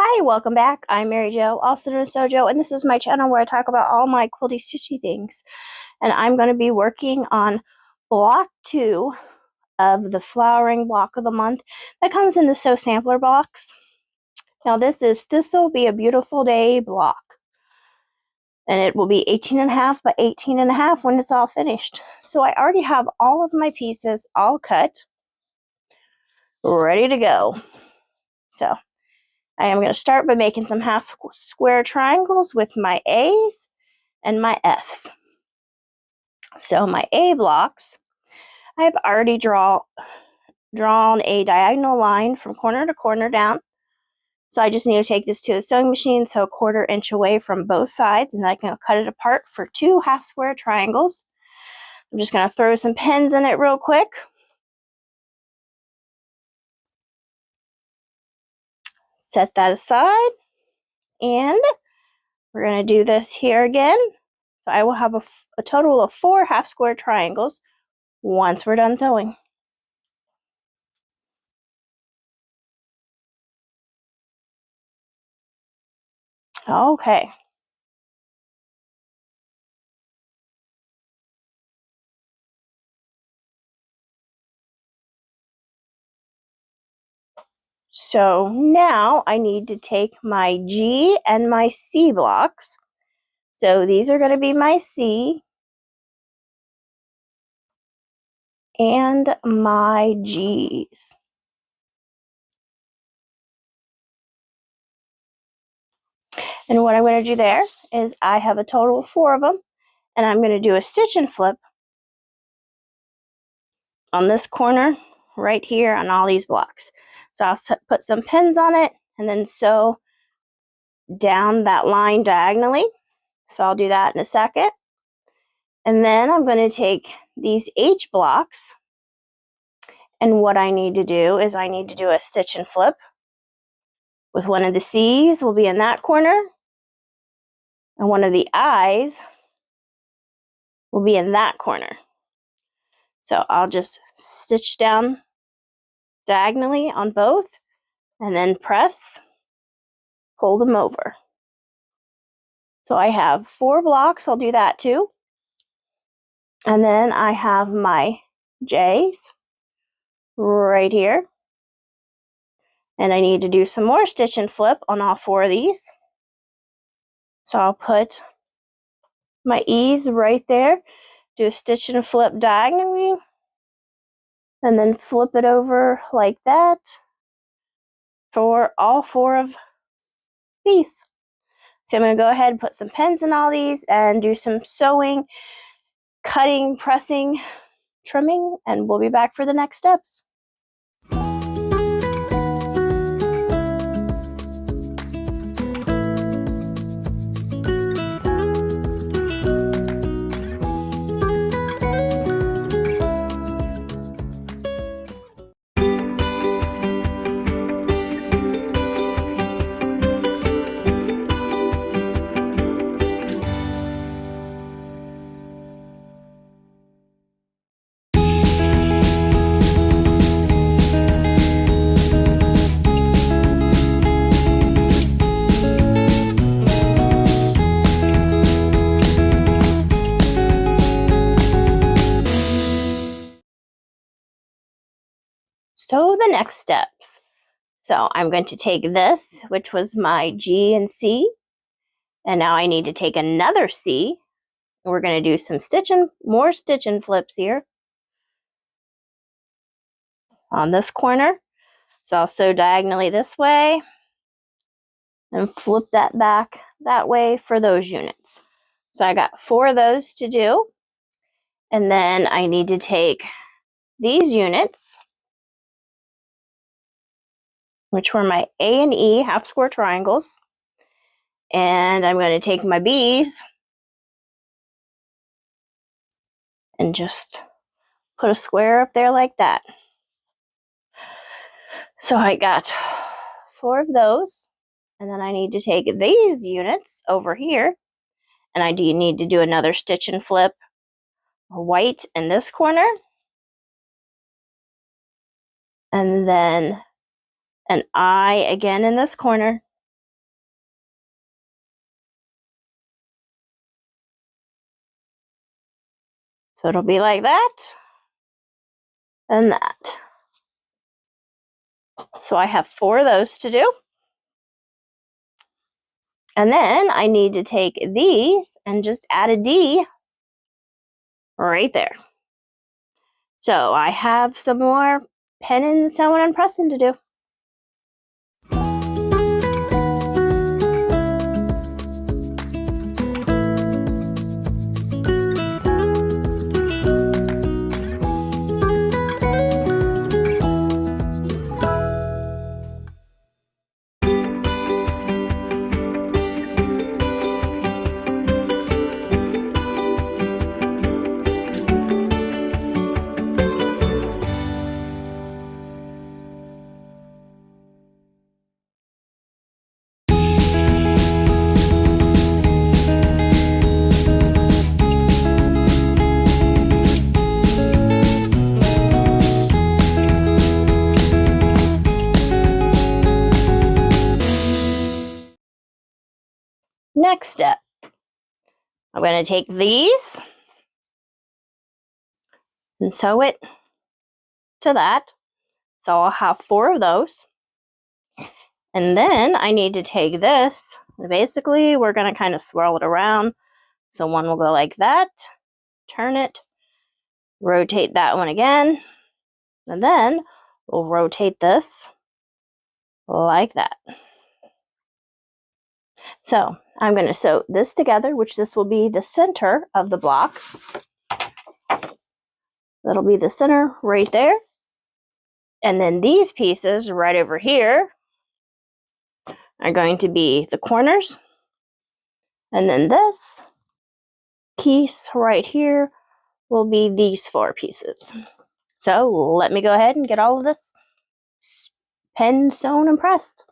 Hi, welcome back. I'm Mary Jo, also known as Sewjo, and this is my channel where I talk about all my quilty stitchy things. And I'm going to be working on block 2 of the flowering block of the month that comes in the Sew Sampler box. Now this is Thistle Be a Beautiful Day block. And it will be 18.5 by 18.5 when it's all finished. So I already have all of my pieces all cut, ready to go. So I am going to start by making some half square triangles with my A's and my F's. So my A blocks, I've already drawn a diagonal line from corner to corner down. So I just need to take this to a sewing machine, so 1/4 inch away from both sides, and I can cut it apart for 2 half square triangles. I'm just going to throw some pins in it real quick. Set that aside, and we're going to do this here again. So I will have a total of 4 half square triangles once we're done sewing. Okay. So now I need to take my G and my C blocks. So these are going to be my C and my G's. And what I'm going to do there is I have a total of 4 of them, and I'm going to do a stitch and flip on this corner right here on all these blocks. So I'll put some pins on it and then sew down that line diagonally. So I'll do that in a second. And then I'm going to take these H blocks, and what I need to do is I need to do a stitch and flip with one of the C's will be in that corner, and one of the I's will be in that corner. So I'll just stitch down diagonally on both and then press, pull them over. So I have 4 blocks, I'll do that too. And then I have my J's right here. And I need to do some more stitch and flip on all 4 of these. So I'll put my E's right there, do a stitch and flip diagonally, and then flip it over like that for all 4 of these. So I'm going to go ahead and put some pins in all these and do some sewing, cutting, pressing, trimming, and we'll be back for the next steps. So the next steps. So I'm going to take this, which was my G and C, and now I need to take another C. We're going to do some more stitch and flips here on this corner. So I'll sew diagonally this way and flip that back that way for those units. So I got 4 of those to do. And then I need to take these units, which were my A and E half square triangles. And I'm going to take my B's and just put a square up there like that. So I got 4 of those. And then I need to take these units over here. And I do need to do another stitch and flip, a white in this corner. And then an I again in this corner. So it'll be like that and that. So I have 4 of those to do. And then I need to take these and just add a D right there. So I have some more penning, sewing, and pressing to do. Next step, I'm going to take these and sew it to that. So I'll have 4 of those. And then I need to take this. Basically, we're going to kind of swirl it around. So one will go like that, turn it, rotate that one again, and then we'll rotate this like that. So I'm going to sew this together, which this will be the center of the block. That'll be the center right there. And then these pieces right over here are going to be the corners. And then this piece right here will be these 4 pieces. So let me go ahead and get all of this pen sewn and pressed.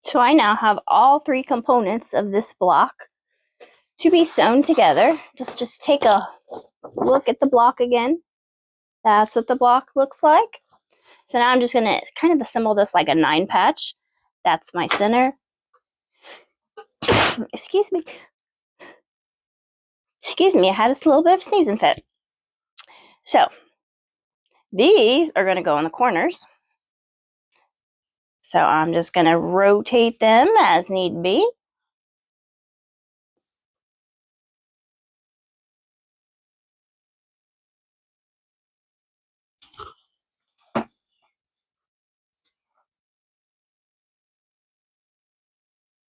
So I now have all 3 components of this block to be sewn together. Just take a look at the block again. That's what the block looks like. So now I'm just going to kind of assemble this like a 9 patch. That's my center. Excuse me. Excuse me, I had a little bit of sneezing fit. So these are going to go in the corners. So I'm just going to rotate them as need be.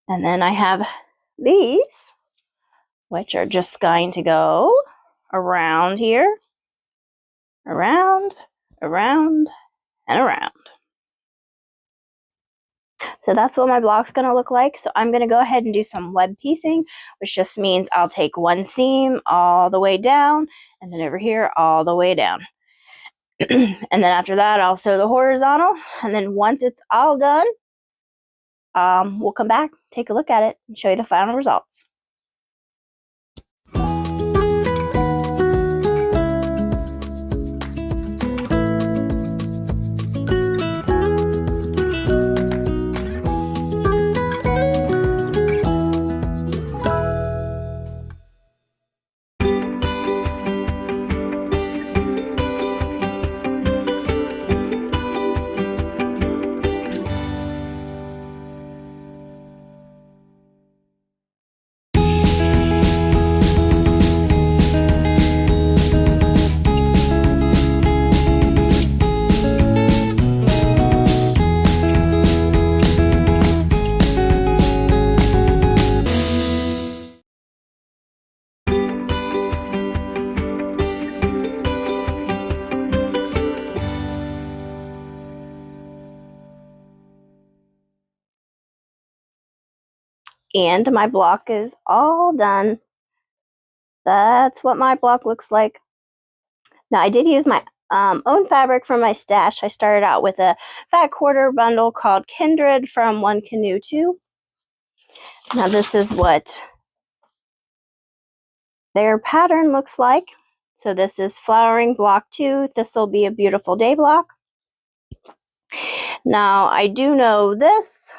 And then I have these, which are just going to go around here, around, around, and around. So that's what my block's going to look like. So I'm going to go ahead and do some web piecing, which just means I'll take one seam all the way down, and then over here all the way down. And then after that, I'll sew the horizontal. And then once it's all done, we'll come back, take a look at it, and show you the final results. And my block is all done. That's what my block looks like. Now, I did use my own fabric from my stash. I started out with a fat quarter bundle called Kindred from One Canoe 2. Now, this is what their pattern looks like. So this is Flowering Block 2. This will be a beautiful day block. Now, I do know this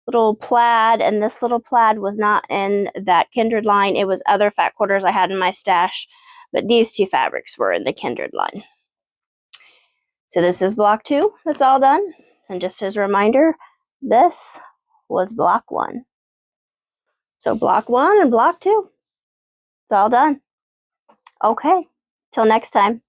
little plaid and this little plaid was not in that Kindred line. It was other fat quarters I had in my stash, but these two fabrics were in the Kindred line. So this is block 2. That's all done. And just as a reminder, this was block 1. So block 1 and block 2. It's all done. Okay, till next time.